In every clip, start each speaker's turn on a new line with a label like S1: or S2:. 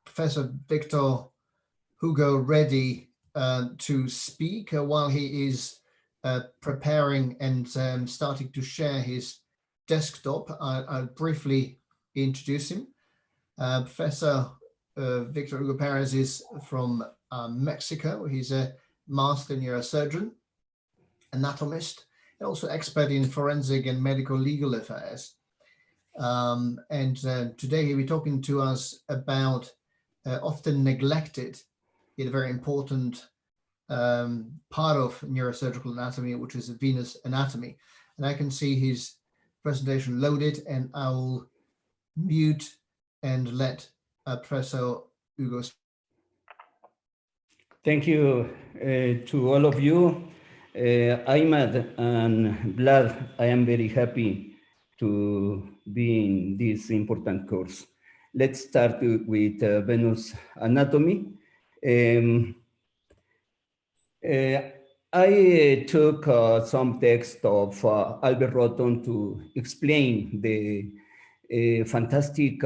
S1: Professor Victor Hugo ready to speak while he is preparing and starting to share his desktop. I'll briefly introduce him. Professor Victor Hugo Pérez is from Mexico. He's a master neurosurgeon, anatomist, and also expert in forensic and medical legal affairs. Today he'll be talking to us about often neglected, yet a very important part of neurosurgical anatomy, which is venous anatomy. And I can see his presentation loaded, and I will mute and let Professor Hugo.
S2: Thank you to all of you. Ahmad and Vlad, I am very happy to be in this important course. Let's start with venous anatomy. I took some text of Albert Rotten to explain the fantastic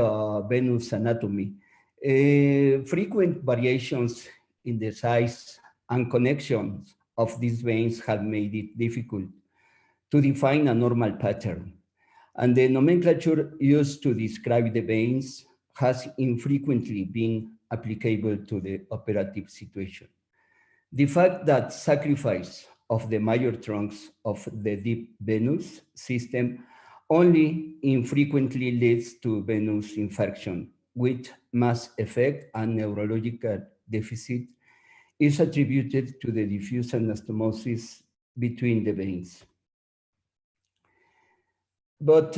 S2: venous anatomy. Frequent variations in the size and connections of these veins have made it difficult to define a normal pattern. And the nomenclature used to describe the veins has infrequently been applicable to the operative situation. The fact that sacrifice of the major trunks of the deep venous system only infrequently leads to venous infarction with mass effect and neurological deficit is attributed to the diffuse anastomosis between the veins. But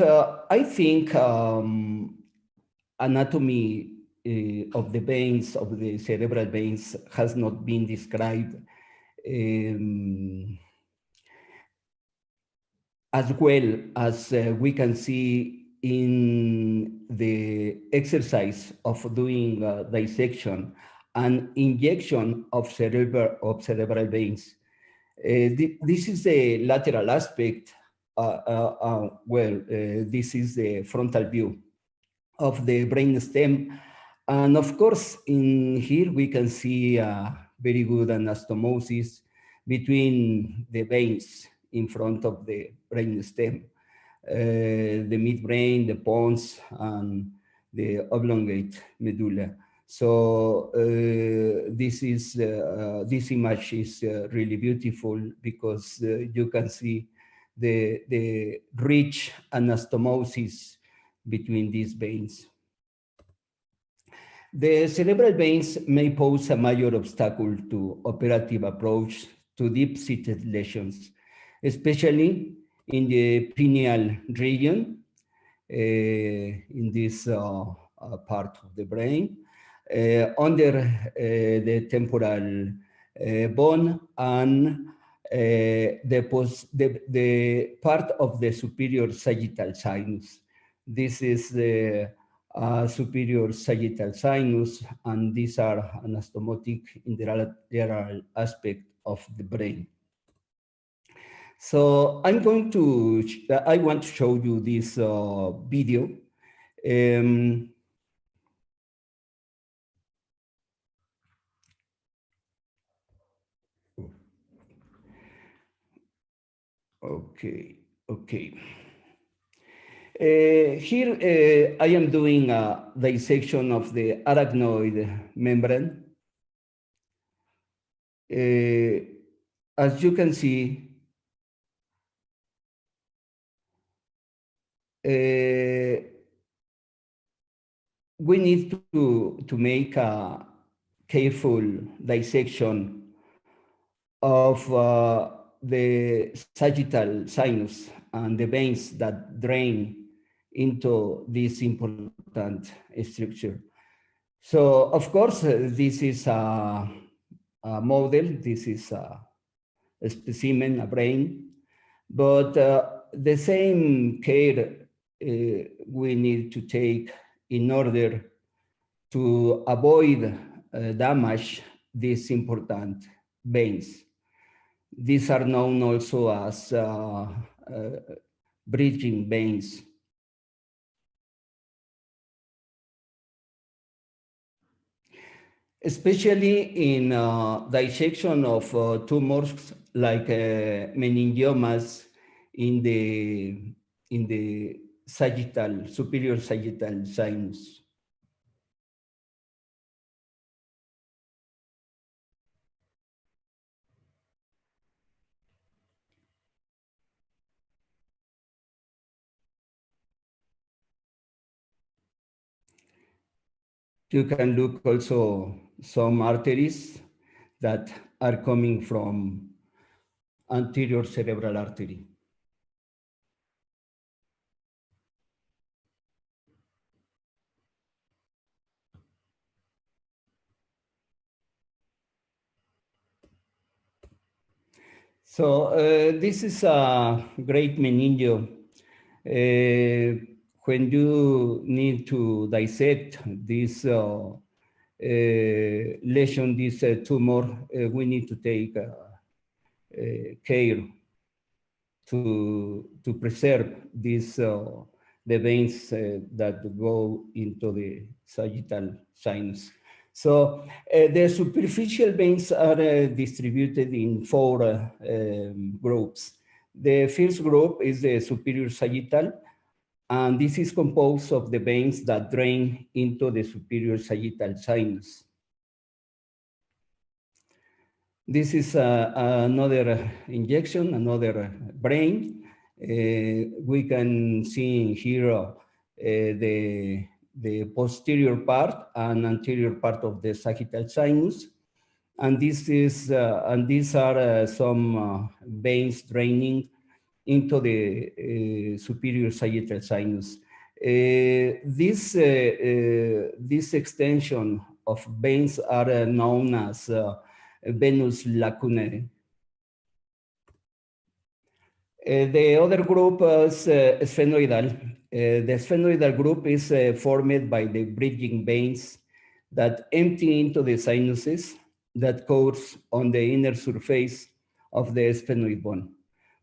S2: I think anatomy of the veins, of the cerebral veins, has not been described as well as we can see in the exercise of doing dissection and injection of cerebral veins. This is the lateral aspect. This is the frontal view of the brain stem. And of course, in here we can see very good anastomosis between the veins in front of the brain stem, the midbrain, the pons, and the oblongate medulla. So this image is really beautiful because you can see the rich anastomosis between these veins. The cerebral veins may pose a major obstacle to operative approach to deep-seated lesions, especially in the pineal region, in this part of the brain, under the temporal bone, and the part of the superior sagittal sinus. This is the superior sagittal sinus, and these are anastomotic in the lateral aspect of the brain. So I want to show you this video. Okay. Here I am doing a dissection of the arachnoid membrane. As you can see, we need to make a careful dissection of the sagittal sinus and the veins that drain into this important structure. So, of course, this is a model, this is a specimen, a brain, but the same care we need to take in order to avoid damage these important veins. These are known also as bridging veins. especially in dissection of tumors like meningiomas in the sagittal, superior sagittal sinus. You can look also some arteries that are coming from anterior cerebral artery. So this is a great meningio. When you need to dissect this lesion, this tumor, we need to take care to preserve this the veins that go into the sagittal sinus. So the superficial veins are distributed in four groups. The first group is the superior sagittal, and this is composed of the veins that drain into the superior sagittal sinus. This is another injection, another brain. We can see here the posterior part and anterior part of the sagittal sinus. And this is and these are some veins draining into the superior sagittal sinus. This extension of veins are known as venous lacunae. The other group is sphenoidal. The sphenoidal group is formed by the bridging veins that empty into the sinuses that course on the inner surface of the sphenoid bone,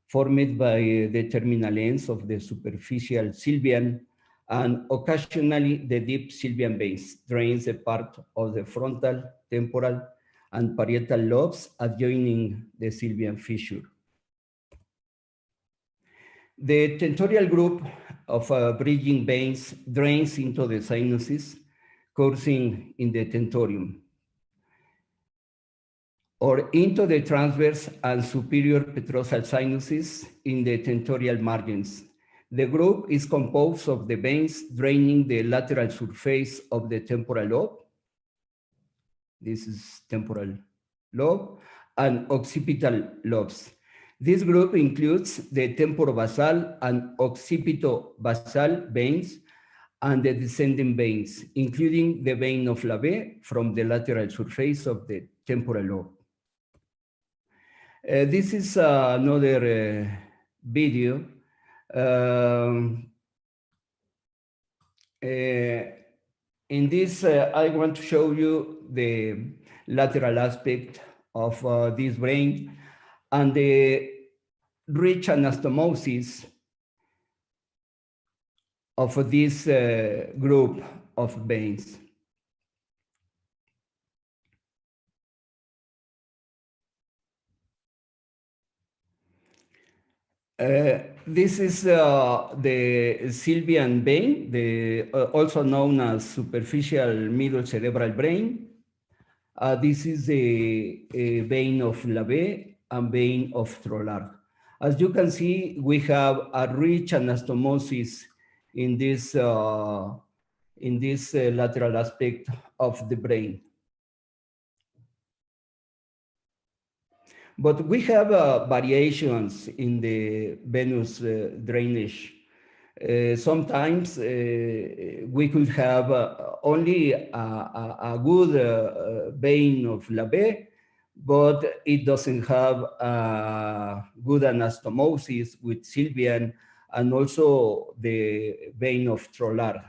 S2: formed by the terminal ends of the superficial sylvian, and occasionally the deep sylvian veins drains a part of the frontal, temporal, and parietal lobes adjoining the sylvian fissure. The tentorial group of bridging veins drains into the sinuses, coursing in the tentorium, or into the transverse and superior petrosal sinuses in the tentorial margins. The group is composed of the veins draining the lateral surface of the temporal lobe. This is temporal lobe, and occipital lobes. This group includes the temporobasal and occipitobasal veins and the descending veins, including the vein of Lavet from the lateral surface of the temporal lobe. This is another video. In this, I want to show you the lateral aspect of this brain and the rich anastomosis of this group of veins. This is the sylvian vein, also known as superficial middle cerebral brain. This is the vein of Lavet and vein of Trollard. As you can see, we have a rich anastomosis in this lateral aspect of the brain. But we have variations in the venous drainage. Sometimes we could have only a good vein of Lavet, but it doesn't have good anastomosis with sylvian and also the vein of Trollard.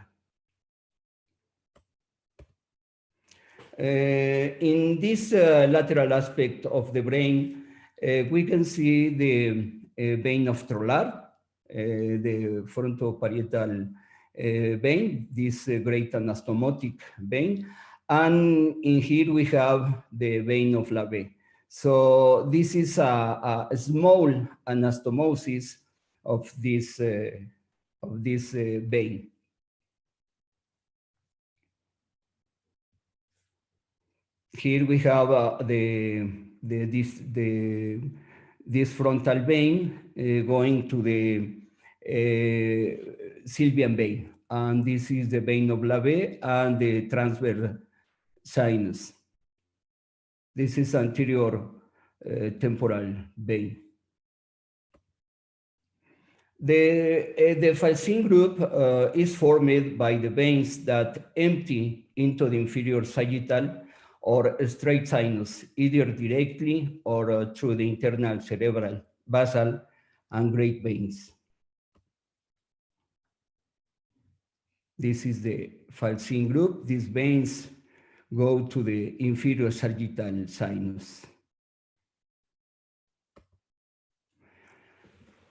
S2: In this lateral aspect of the brain, we can see the vein of Trollard, the frontoparietal vein, this great anastomotic vein, And in here we have the vein of Lavey. So this is a small anastomosis of this vein. Here we have this frontal vein going to the Sylvian vein, and this is the vein of Lavey and the transverse sinus. This is anterior temporal vein. The Falcine group is formed by the veins that empty into the inferior sagittal or straight sinus, either directly or through the internal cerebral, basal, and great veins. This is the Falcine group. These veins go to the inferior sagittal sinus.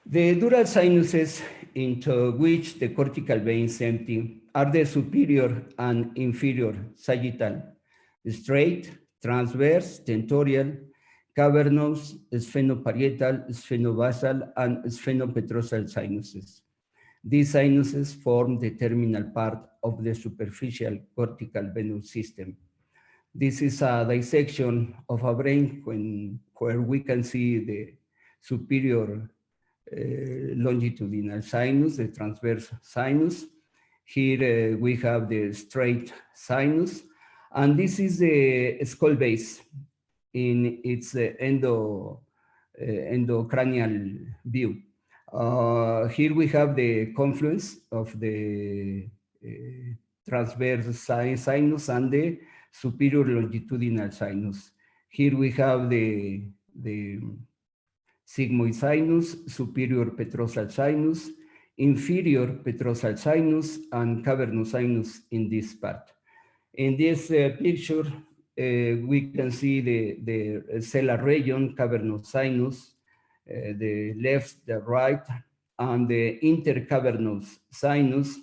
S2: The dural sinuses into which the cortical veins empty are the superior and inferior sagittal, straight, transverse, tentorial, cavernous, sphenoparietal, sphenobasal, and sphenopetrosal sinuses. These sinuses form the terminal part of the superficial cortical venous system. This is a dissection of a brain where we can see the superior longitudinal sinus, the transverse sinus. Here we have the straight sinus, and this is the skull base in its endocranial view. Here we have the confluence of the transverse sinus and the superior longitudinal sinus. Here we have the sigmoid sinus, superior petrosal sinus, inferior petrosal sinus, and cavernous sinus in this part. In this picture, we can see the sellar region, cavernous sinus, the left, the right, and the intercavernous sinus.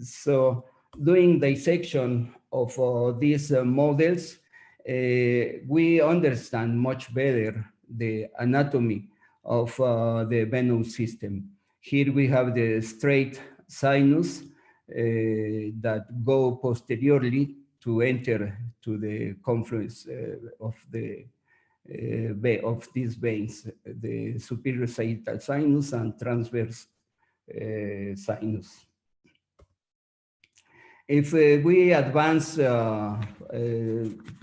S2: So doing dissection of these models, we understand much better the anatomy of the venous system. Here we have the straight sinus that go posteriorly to enter to the confluence of these veins, the superior sagittal sinus and transverse sinus. If we advance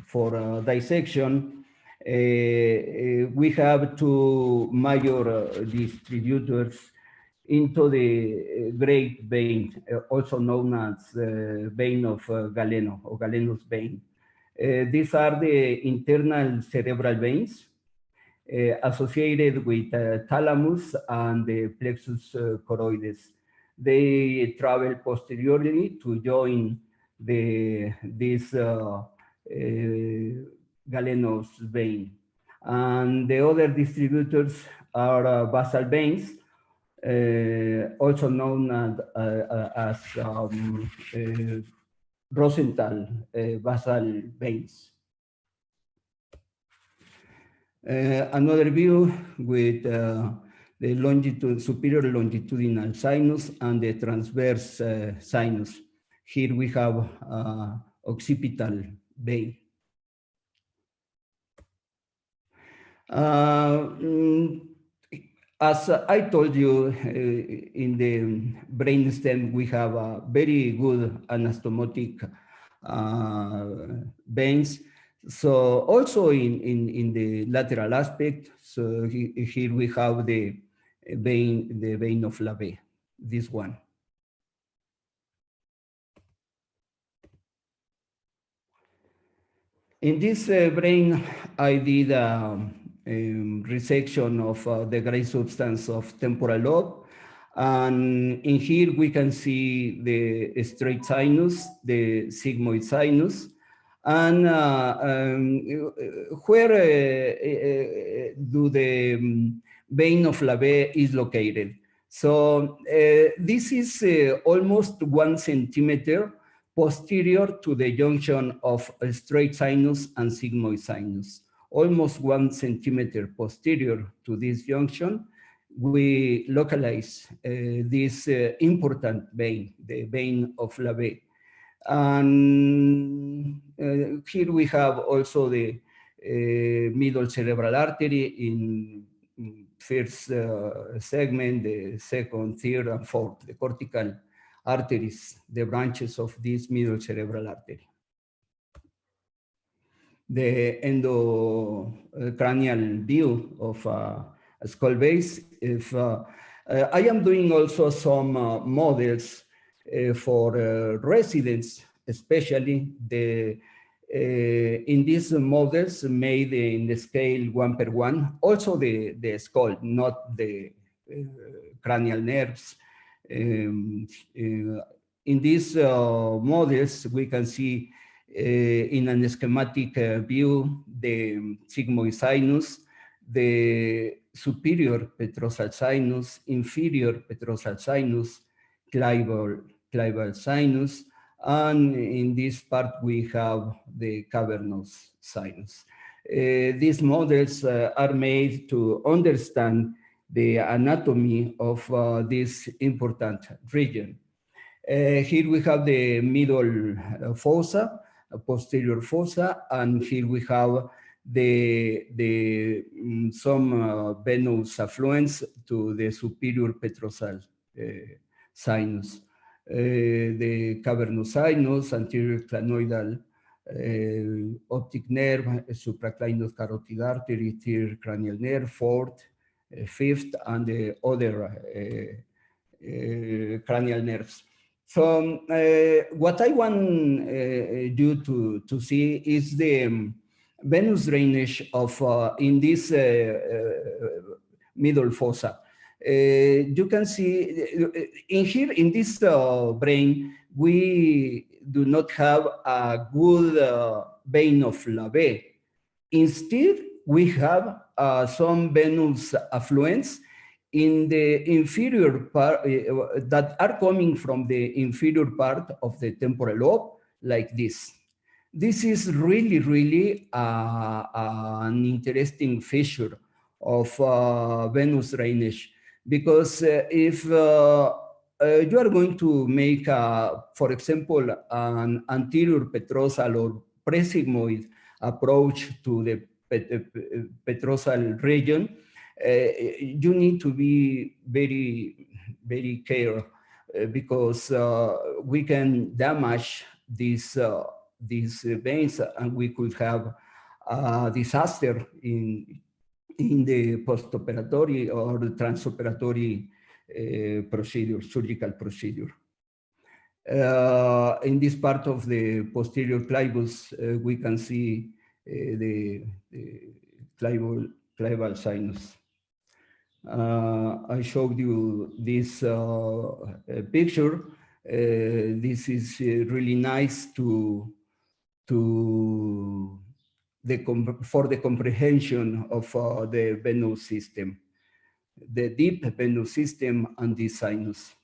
S2: for dissection, we have two major distributors into the great vein, also known as vein of Galeno or Galenos vein. These are the internal cerebral veins associated with thalamus and the plexus choroides. They travel posteriorly to join this Galenos vein. And the other distributors are basal veins, also known as Rosenthal basal veins. Another view with the superior longitudinal sinus and the transverse sinus. Here we have occipital vein. As I told you, in the brainstem, we have a very good anastomotic veins. So also in the lateral aspect, so here we have the vein of Lavey, this one. In this brain, I did resection of the gray substance of temporal lobe. And in here we can see the straight sinus, the sigmoid sinus, and where do the vein of Lavey is located. So this is almost 1 centimeter posterior to the junction of a straight sinus and sigmoid sinus. Almost 1 centimeter posterior to this junction, we localize this important vein, the vein of Lavey. And here we have also the middle cerebral artery in first segment, the second, third, and fourth, the cortical arteries, the branches of this middle cerebral artery. The endocranial view of a skull base. If I am doing also some models for residents, especially the in these models made in the scale 1/1, also the skull, not the cranial nerves. In these models, we can see in a schematic view the sigmoid sinus, the superior petrosal sinus, inferior petrosal sinus, clival sinus, and in this part we have the cavernous sinus. These models are made to understand the anatomy of this important region. Here we have the middle fossa, posterior fossa, and here we have some venous affluents to the superior petrosal sinus. The cavernous sinus, anterior clinoidal optic nerve, supraclinous carotid artery, third cranial nerve, fourth, fifth, and the other cranial nerves. So what I want you to see is the venous drainage of in this middle fossa. You can see in here in this brain we do not have a good vein of Lavey. Instead, we have some venous affluents in the inferior part that are coming from the inferior part of the temporal lobe, like this. This is really an interesting feature of venous drainage, because if you are going to make, for example, an anterior petrosal or presigmoid approach to the petrosal region, you need to be very careful because we can damage these veins, and we could have a disaster in the postoperatory or the transoperatory procedure, surgical procedure. In this part of the posterior clivus, we can see the clival sinus. I showed you this picture. This is really nice for the comprehension of the venous system, the deep venous system and the sinus.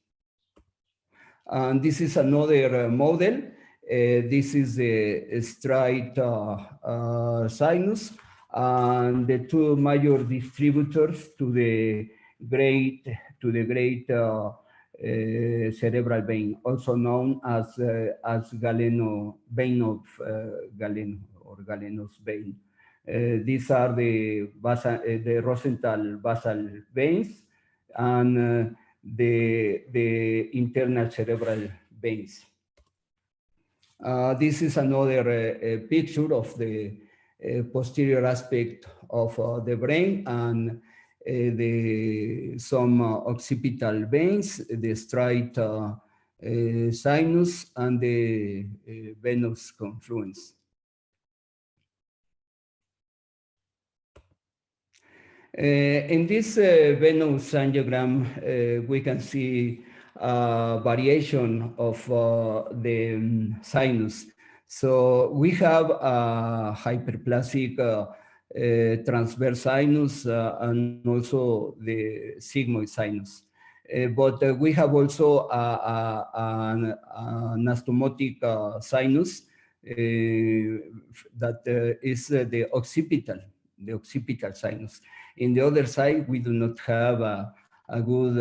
S2: And this is another model. This is the straight sinus, and the two major distributors to the great cerebral vein, also known as Galeno, vein of Galeno, or Galenos vein. These are the Rosenthal basal veins and the internal cerebral veins. This is another picture of the posterior aspect of the brain, and some occipital veins, the straight sinus, and the venous confluence. In this venous angiogram, we can see variation of the sinus. So we have a hyperplastic transverse sinus and also the sigmoid sinus. But we have also an anastomotic sinus that is the occipital sinus. In the other side, we do not have a good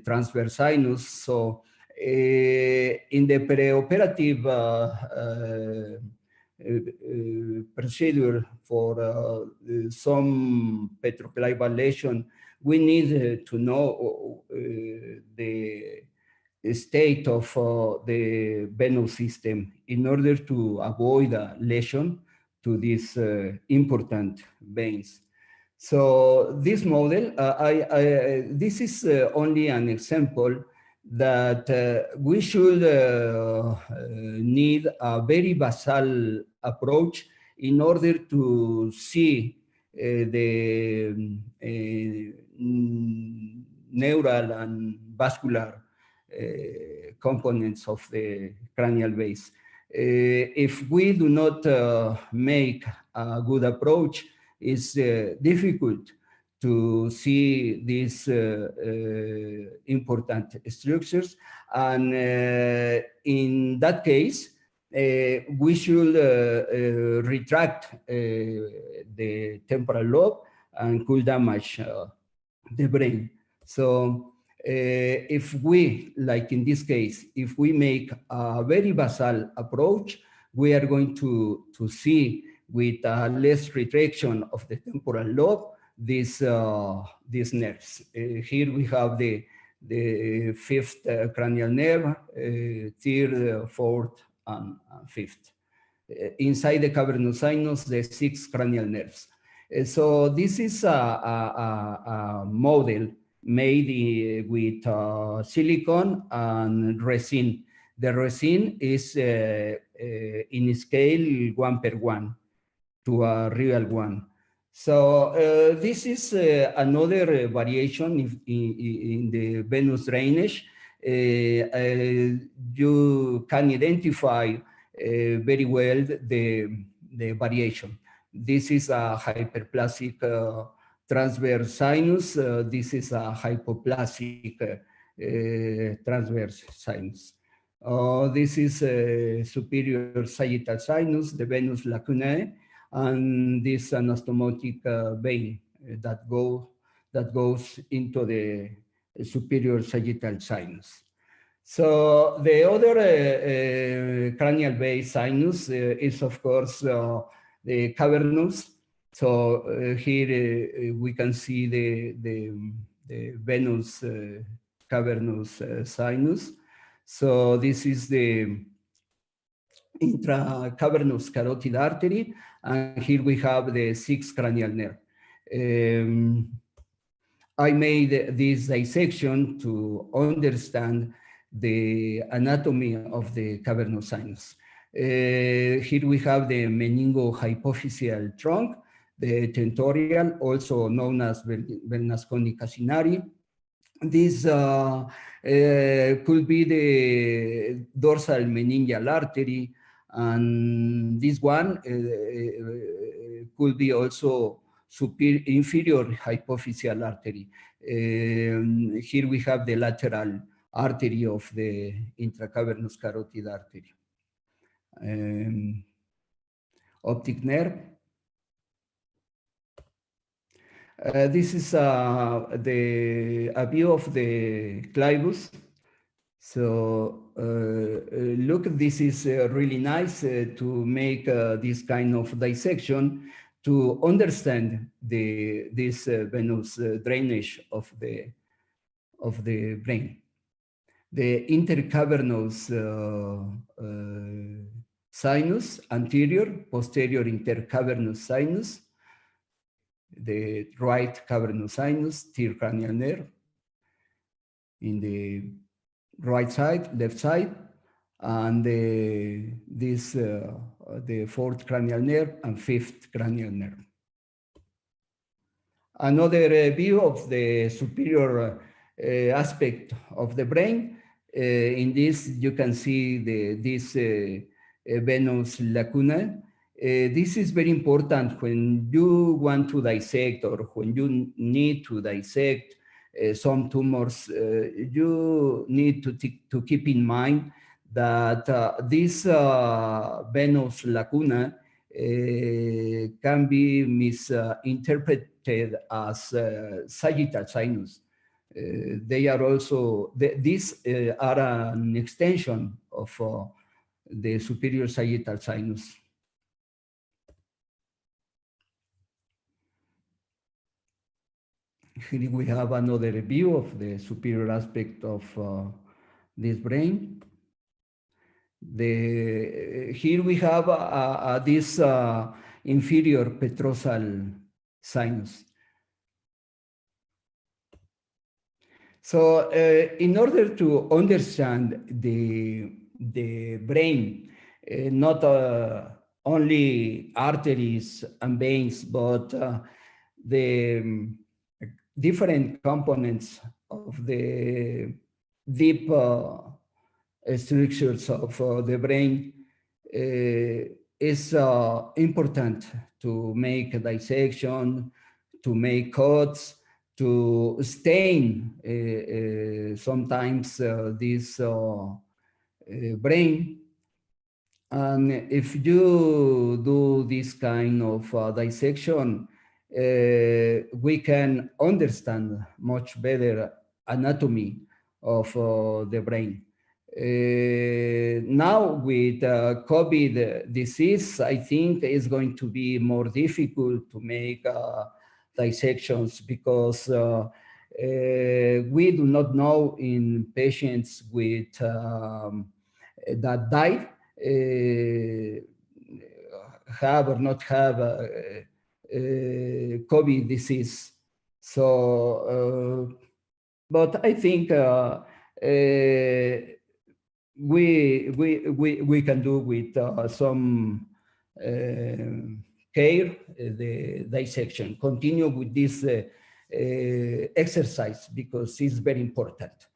S2: transverse sinus. So in the preoperative procedure for some petropelvic lesion, we need to know the state of the venous system in order to avoid a lesion to these important veins. So this model, this is only an example that we should need a very basal approach in order to see the neural and vascular components of the cranial base. If we do not make a good approach, it's difficult to see these important structures. And in that case, we should retract the temporal lobe and could damage the brain. So if we, like in this case, if we make a very basal approach, we are going to see with less retraction of the temporal lobe these nerves. Here we have the fifth cranial nerve, third, fourth, and fifth. Inside the cavernous sinus, the 6 cranial nerves. So this is a model made with silicone and resin. The resin is in scale 1:1 to a real one. So this is another variation in the venous drainage. You can identify very well the variation. This is a hyperplastic transverse sinus. This is a hypoplastic transverse sinus. This is a superior sagittal sinus, the venous lacunae, and this anastomotic vein that goes into the superior sagittal sinus. So the other cranial base sinus is, of course, the cavernous. So here we can see the venous cavernous sinus. So this is the intracavernous carotid artery, and here we have the 6th cranial nerve. I made this dissection to understand the anatomy of the cavernous sinus. Here we have the meningohypophyseal trunk, the tentorial, also known as venas conica cineari. This could be the dorsal meningeal artery, and this one could be also inferior hypophyseal artery. Here we have the lateral artery of the intracavernous carotid artery. Optic nerve. This is a view of the clivus. So look, this is really nice to make this kind of dissection to understand this venous drainage of the brain. The intercavernous sinus, anterior, posterior intercavernous sinus, the right cavernous sinus, third cranial nerve, in the right side, left side, and the 4th cranial nerve and 5th cranial nerve. Another view of the superior aspect of the brain. In this, you can see this venous lacuna. This is very important when you want to dissect or when you need to dissect some tumors, you need to keep in mind that this venous lacuna can be misinterpreted as sagittal sinus. They are also, these are an extension of the superior sagittal sinus. Here we have another view of the superior aspect of this brain. Here we have this inferior petrosal sinus. So in order to understand the brain, not only arteries and veins, but the different components of the deep structures of the brain, is important to make a dissection, to make cuts, to stain sometimes this brain. And if you do this kind of dissection, we can understand much better anatomy of the brain. Now with COVID disease, I think it's going to be more difficult to make dissections because we do not know in patients with that died have or not have COVID disease. So, but I think we can do with some care the dissection. Continue with this exercise because it's very important.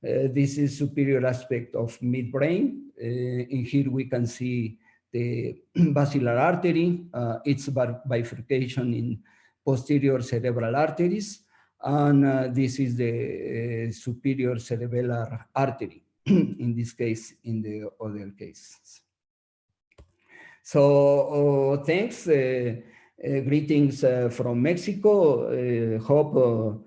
S2: This is superior aspect of midbrain. In here we can see the basilar artery, its bifurcation in posterior cerebral arteries, and this is the superior cerebellar artery, in this case, in the other cases. So thanks, greetings from Mexico. Hope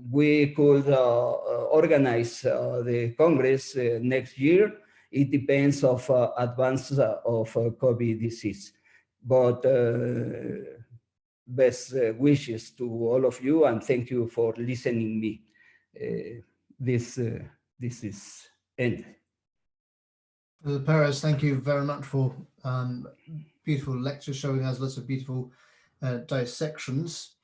S2: we could organize the Congress next year. It depends of advance of COVID disease. But best wishes to all of you, and thank you for listening me. This is end.
S1: Pérez, thank you very much for beautiful lecture showing us lots of beautiful dissections.